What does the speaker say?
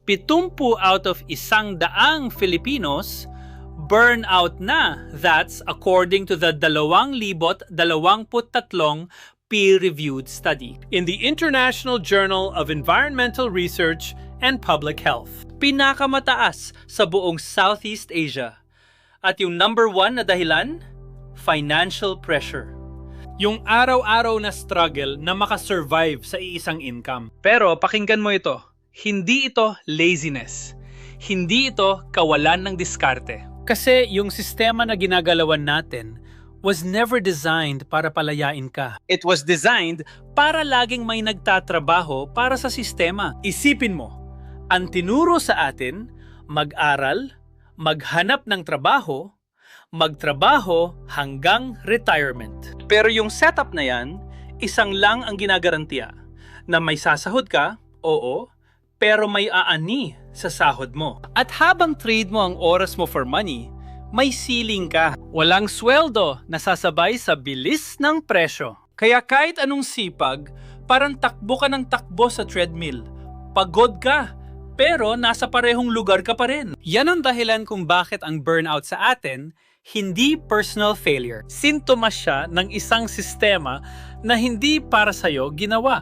70 out of 100 Filipinos burnout na. That's according to the 2023 peer-reviewed study in the International Journal of Environmental Research and Public Health. Pinakamataas sa buong Southeast Asia. At yung number 1 na dahilan? Financial pressure. Yung araw-araw na struggle na makasurvive sa iisang income. Pero pakinggan mo ito, hindi ito laziness. Hindi ito kawalan ng diskarte. Kasi yung sistema na ginagalawan natin was never designed para palayain ka. It was designed para laging may nagtatrabaho para sa sistema. Isipin mo, ang tinuro sa atin, mag-aral, maghanap ng trabaho, magtrabaho hanggang retirement. Pero yung setup na yan, isang lang ang ginagarantiya. Na may sasahod ka, oo, pero may aani sa sahod mo. At habang trade mo ang oras mo for money, may ceiling ka. Walang sweldo na sasabay sa bilis ng presyo. Kaya kahit anong sipag, parang takbo ka ng takbo sa treadmill. Pagod ka, pero nasa parehong lugar ka pa rin. Yan ang dahilan kung bakit ang burnout sa atin hindi personal failure. Sintomas siya ng isang sistema na hindi para sa'yo ginawa.